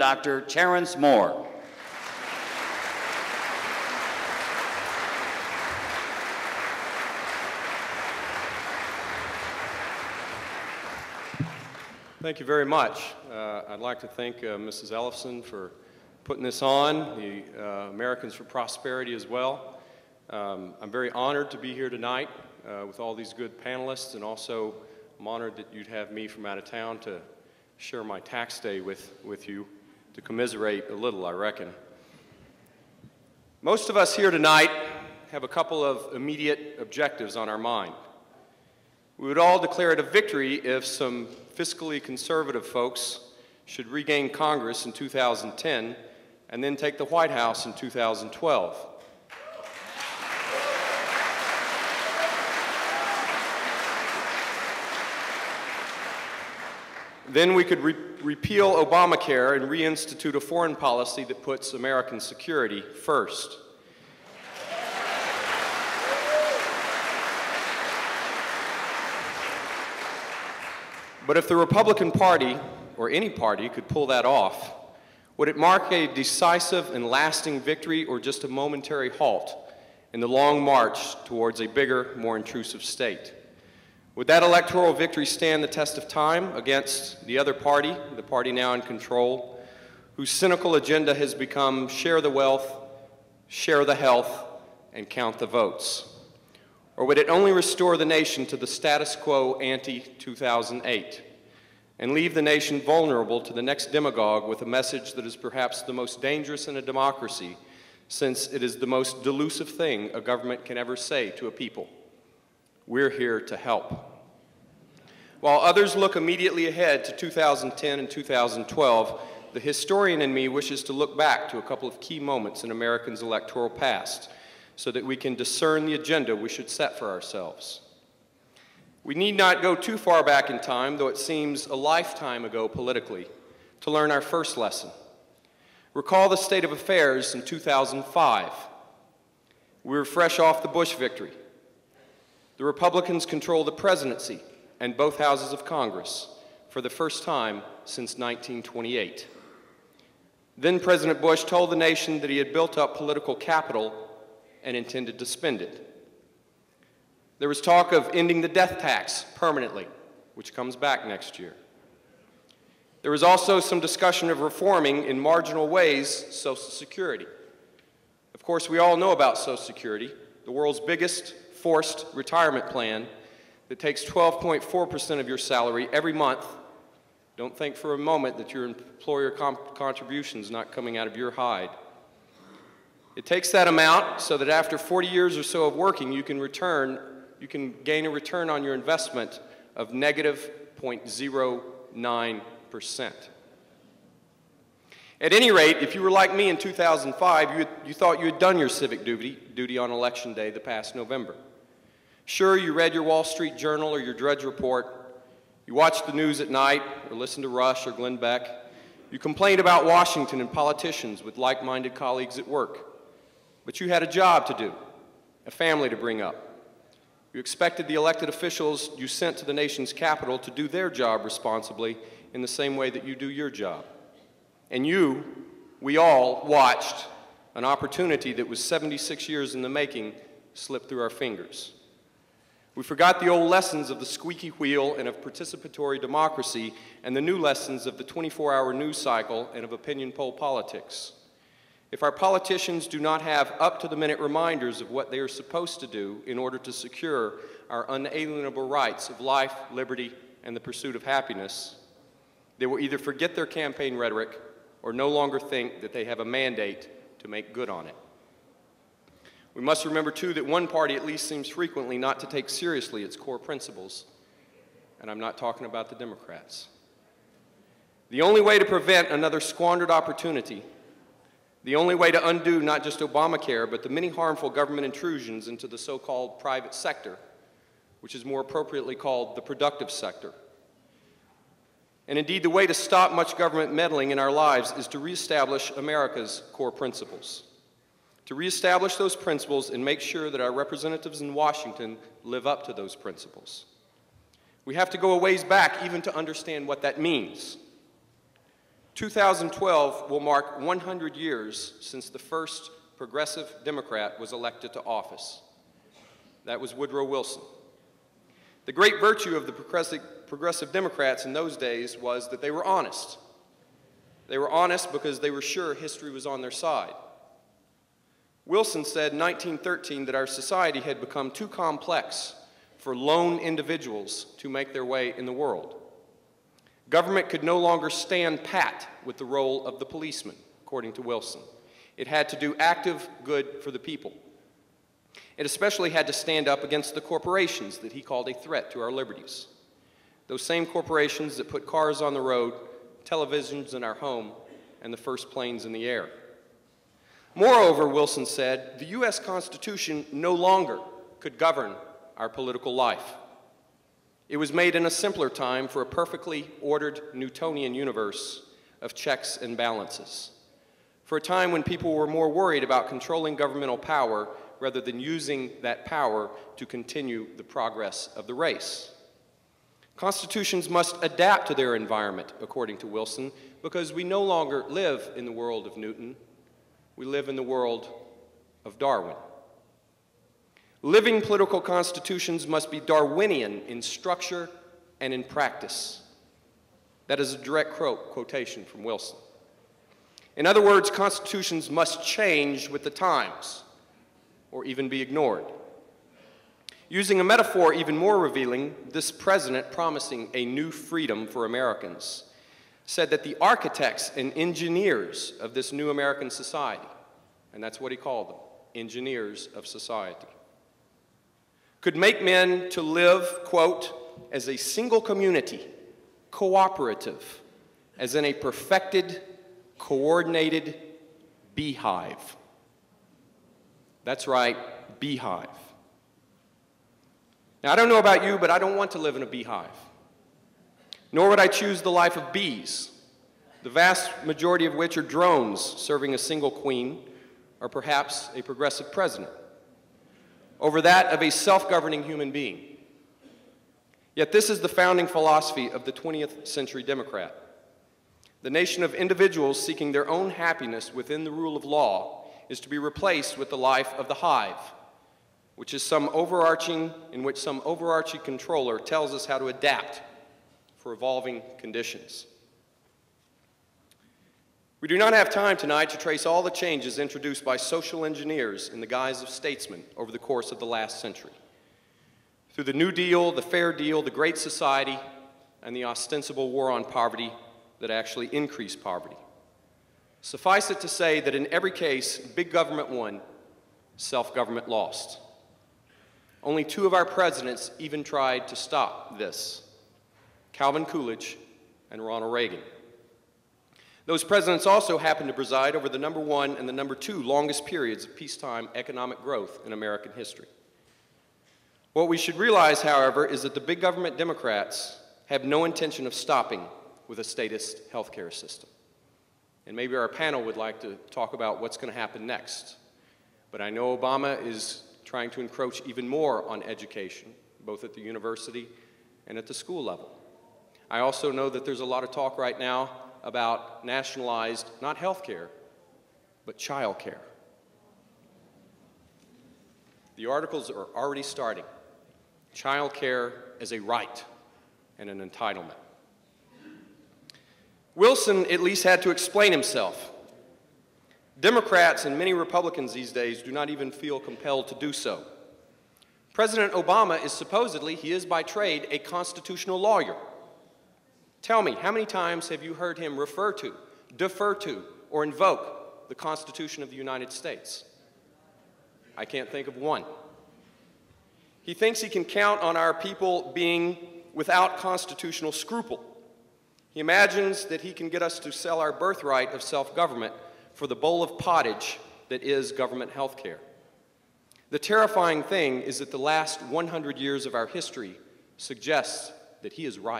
Dr. Terrance Moore. Thank you very much. I'd like to thank Mrs. Ellefson for putting this on, the Americans for Prosperity as well. I'm very honored to be here tonight with all these good panelists, and also I'm honored that you'd have me from out of town to share my tax day with you, to commiserate a little, I reckon. Most of us here tonight have a couple of immediate objectives on our mind. We would all declare it a victory if some fiscally conservative folks should regain Congress in 2010 and then take the White House in 2012. Then we could repeal Obamacare and reinstitute a foreign policy that puts American security first. But if the Republican Party, or any party, could pull that off, would it mark a decisive and lasting victory, or just a momentary halt in the long march towards a bigger, more intrusive state? Would that electoral victory stand the test of time against the other party, the party now in control, whose cynical agenda has become share the wealth, share the health, and count the votes? Or would it only restore the nation to the status quo ante 2008 and leave the nation vulnerable to the next demagogue with a message that is perhaps the most dangerous in a democracy, since it is the most delusive thing a government can ever say to a people? We're here to help. While others look immediately ahead to 2010 and 2012, the historian in me wishes to look back to a couple of key moments in Americans' electoral past, so that we can discern the agenda we should set for ourselves. We need not go too far back in time, though it seems a lifetime ago politically, to learn our first lesson. Recall the state of affairs in 2005. We were fresh off the Bush victory. The Republicans controlled the presidency and both houses of Congress for the first time since 1928. Then President Bush told the nation that he had built up political capital and intended to spend it. There was talk of ending the death tax permanently, which comes back next year. There was also some discussion of reforming in marginal ways Social Security. Of course, we all know about Social Security, the world's biggest forced retirement plan that takes 12.4% of your salary every month. Don't think for a moment that your employer contribution is not coming out of your hide. It takes that amount so that after 40 years or so of working, you can gain a return on your investment of negative 0.09%. At any rate, if you were like me in 2005, you thought you had done your civic duty on Election Day the past November. Sure, you read your Wall Street Journal or your Drudge Report. You watched the news at night or listened to Rush or Glenn Beck. You complained about Washington and politicians with like-minded colleagues at work. But you had a job to do, a family to bring up. You expected the elected officials you sent to the nation's capital to do their job responsibly in the same way that you do your job. And we all watched an opportunity that was 76 years in the making slip through our fingers. We forgot the old lessons of the squeaky wheel and of participatory democracy, and the new lessons of the 24-hour news cycle and of opinion poll politics. If our politicians do not have up-to-the-minute reminders of what they are supposed to do in order to secure our unalienable rights of life, liberty, and the pursuit of happiness, they will either forget their campaign rhetoric or no longer think that they have a mandate to make good on it. We must remember, too, that one party at least seems frequently not to take seriously its core principles, and I'm not talking about the Democrats. The only way to prevent another squandered opportunity, the only way to undo not just Obamacare, but the many harmful government intrusions into the so-called private sector, which is more appropriately called the productive sector. And indeed, the way to stop much government meddling in our lives is to reestablish America's core principles. To reestablish those principles and make sure that our representatives in Washington live up to those principles. We have to go a ways back even to understand what that means. 2012 will mark 100 years since the first progressive Democrat was elected to office. That was Woodrow Wilson. The great virtue of the progressive Democrats in those days was that they were honest. They were honest because they were sure history was on their side. Wilson said in 1913 that our society had become too complex for lone individuals to make their way in the world. Government could no longer stand pat with the role of the policeman, according to Wilson. It had to do active good for the people. It especially had to stand up against the corporations that he called a threat to our liberties. Those same corporations that put cars on the road, televisions in our home, and the first planes in the air. Moreover, Wilson said, the U.S. Constitution no longer could govern our political life. It was made in a simpler time for a perfectly ordered Newtonian universe of checks and balances, for a time when people were more worried about controlling governmental power rather than using that power to continue the progress of the race. Constitutions must adapt to their environment, according to Wilson, because we no longer live in the world of Newton, we live in the world of Darwin. Living political constitutions must be Darwinian in structure and in practice. That is a direct quotation from Wilson. In other words, constitutions must change with the times, or even be ignored. Using a metaphor even more revealing, this president, promising a new freedom for Americans, said that the architects and engineers of this new American society, and that's what he called them, engineers of society, could make men to live, quote, as a single community, cooperative, as in a perfected, coordinated beehive. That's right, beehive. Now, I don't know about you, but I don't want to live in a beehive. Nor would I choose the life of bees, the vast majority of which are drones serving a single queen, or perhaps a progressive president, over that of a self-governing human being. Yet this is the founding philosophy of the 20th century Democrat. The nation of individuals seeking their own happiness within the rule of law is to be replaced with the life of the hive, in which some overarching controller tells us how to adapt for evolving conditions. We do not have time tonight to trace all the changes introduced by social engineers in the guise of statesmen over the course of the last century. Through the New Deal, the Fair Deal, the Great Society, and the ostensible war on poverty that actually increased poverty. Suffice it to say that in every case, big government won, self-government lost. Only two of our presidents even tried to stop this: Calvin Coolidge and Ronald Reagan. Those presidents also happened to preside over the #1 and the #2 longest periods of peacetime economic growth in American history. What we should realize, however, is that the big government Democrats have no intention of stopping with a statist healthcare system. And maybe our panel would like to talk about what's going to happen next. But I know Obama is trying to encroach even more on education, both at the university and at the school level. I also know that there's a lot of talk right now about nationalized, not health care, but child care. The articles are already starting. Child care as a right and an entitlement. Wilson at least had to explain himself. Democrats and many Republicans these days do not even feel compelled to do so. President Obama is supposedly, he is by trade, a constitutional lawyer. Tell me, how many times have you heard him refer to, defer to, or invoke the Constitution of the United States? I can't think of one. He thinks he can count on our people being without constitutional scruple. He imagines that he can get us to sell our birthright of self-government for the bowl of pottage that is government health care. The terrifying thing is that the last 100 years of our history suggests that he is right.